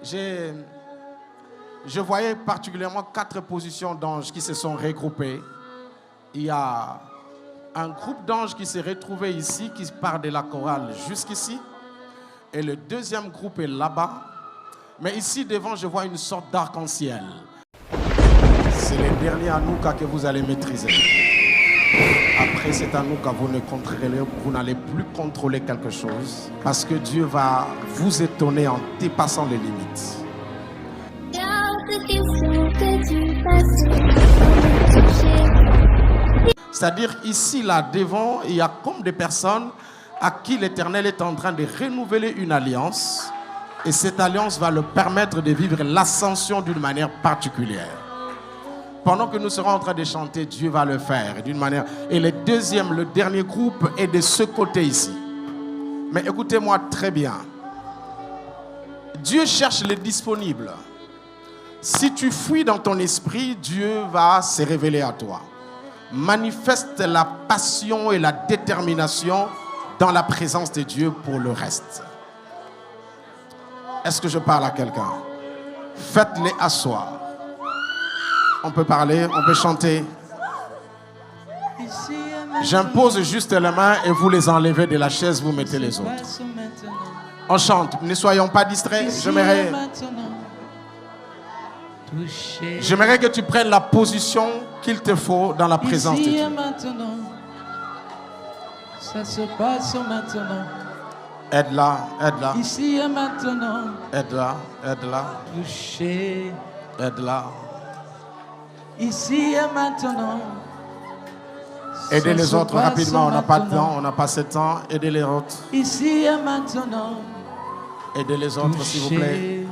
Je voyais particulièrement 4 positions d'anges qui se sont regroupées. Il y a un groupe d'anges qui s'est retrouvé ici, qui part de la chorale jusqu'ici. Et le deuxième groupe est là-bas. Mais ici devant, je vois une sorte d'arc-en-ciel. C'est le dernier Hanouka que vous allez maîtriser. Après cet Hanouka, vous n'allez plus contrôler quelque chose. Parce que Dieu va vous étonner en dépassant les limites. C'est-à-dire ici, là, devant, il y a comme des personnes à qui l'Éternel est en train de renouveler une alliance. Et cette alliance va leur permettre de vivre l'ascension d'une manière particulière. Pendant que nous serons en train de chanter, Dieu va le faire d'une manière. Et le dernier groupe est de ce côté ici. Mais écoutez-moi très bien. Dieu cherche les disponibles. Si tu fuis dans ton esprit, Dieu va se révéler à toi. Manifeste la passion et la détermination dans la présence de Dieu pour le reste. Est-ce que je parle à quelqu'un? Faites-les asseoir. On peut parler, on peut chanter. J'impose juste les mains et vous les enlevez de la chaise, vous mettez les autres. On chante, ne soyons pas distraits. J'aimerais que tu prennes la position qu'il te faut dans la présence de Dieu. Ça se passe maintenant. Aide-la, aide-la. Ici et maintenant. Aide-la, aide-la. Touché. Aide-la. Ici et maintenant. Aidez les autres rapidement, on n'a pas de temps, on n'a pas assez de temps. Aidez les autres. Ici et maintenant. Aidez les autres, s'il vous plaît.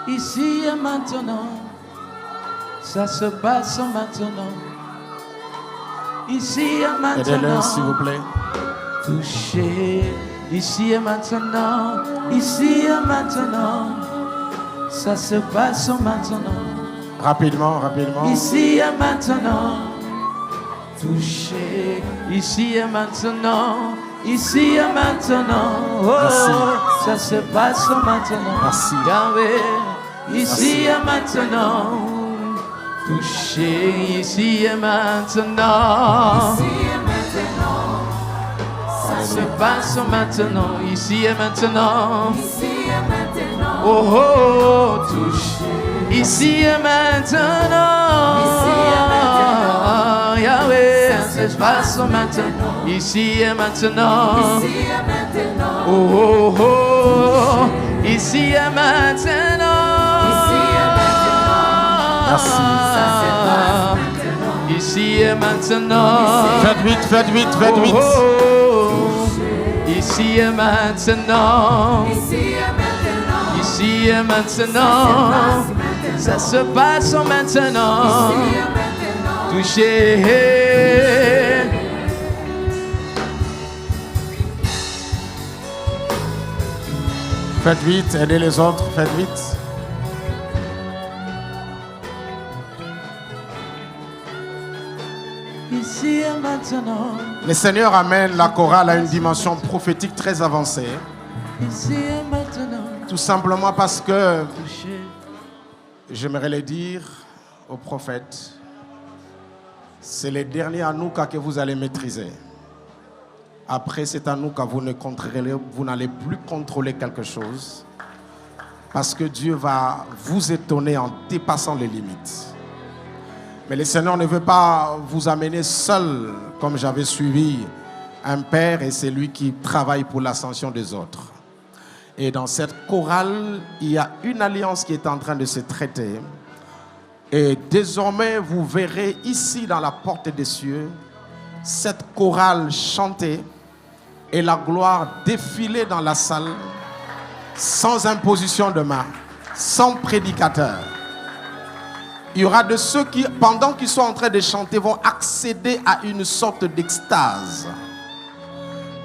Ici et maintenant. Ça se passe maintenant. Ici et maintenant. Aidez-les, s'il vous plaît. Touché. Ici et maintenant. Ici et maintenant. Ça se passe maintenant. Rapidement, rapidement. Ici et maintenant. Touché. Ici et maintenant. Ici et maintenant. Oh, merci. Ça se passe maintenant. Merci. Yahweh. Ici et maintenant. Touché. Ici et maintenant. Ici et maintenant. Ça se passe maintenant. Ici et maintenant. Ici et maintenant. Oh, oh, touché. Ici et maintenant, Yahweh, ça se passe maintenant. Ici et maintenant, oh oh oh, ici et maintenant, merci. Ici et maintenant, faites vite, faites vite, faites vite. Ici et maintenant, ici et maintenant. Ça se passe maintenant. Touché. Faites vite, aidez les autres, faites vite. Ici et maintenant. Le Seigneur amène la chorale à une dimension prophétique très avancée. Ici et maintenant. Tout simplement parce que j'aimerais le dire au prophète, c'est le dernier Hanouka que vous allez maîtriser. Après cet Hanouka, vous n'allez plus contrôler quelque chose. Parce que Dieu va vous étonner en dépassant les limites. Mais le Seigneur ne veut pas vous amener seul, comme j'avais suivi un père et c'est lui qui travaille pour l'ascension des autres. Et dans cette chorale, il y a une alliance qui est en train de se traiter. Et désormais, vous verrez ici dans la porte des cieux, cette chorale chanter et la gloire défiler dans la salle sans imposition de main, sans prédicateur. Il y aura de ceux qui, pendant qu'ils sont en train de chanter, vont accéder à une sorte d'extase.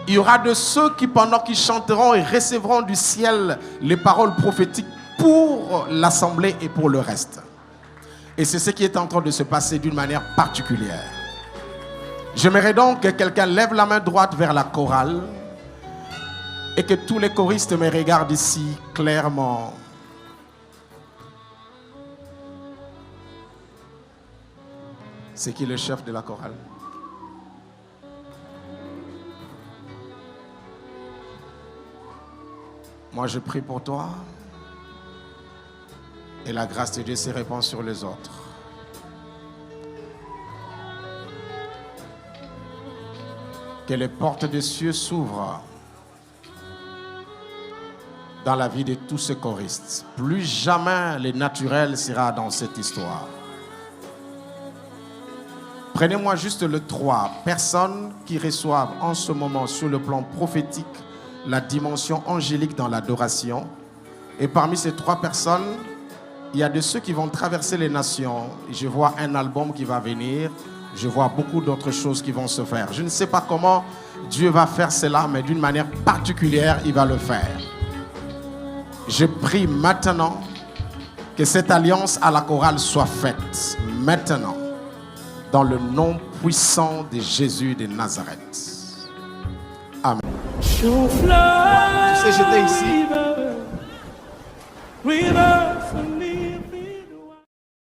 Il y aura de ceux qui, pendant qu'ils chanteront et recevront du ciel les paroles prophétiques pour l'assemblée et pour le reste. Et c'est ce qui est en train de se passer d'une manière particulière. J'aimerais donc que quelqu'un lève la main droite vers la chorale Et que tous les choristes me regardent ici clairement. C'est qui le chef de la chorale? Moi, je prie pour toi. Et la grâce de Dieu se répand sur les autres. Que les portes des cieux s'ouvrent dans la vie de tous ces choristes. Plus jamais le naturel sera dans cette histoire. Prenez-moi juste les 3 personnes qui reçoivent en ce moment sur le plan prophétique la dimension angélique dans l'adoration. Et parmi ces 3 personnes, il y a de ceux qui vont traverser les nations. Je vois un album qui va venir. Je vois beaucoup d'autres choses qui vont se faire. Je ne sais pas comment Dieu va faire cela, mais d'une manière particulière, il va le faire. Je prie maintenant que cette alliance à la chorale soit faite. Maintenant. Dans le nom puissant de Jésus de Nazareth. Amen. Tu sais, j'étais ici.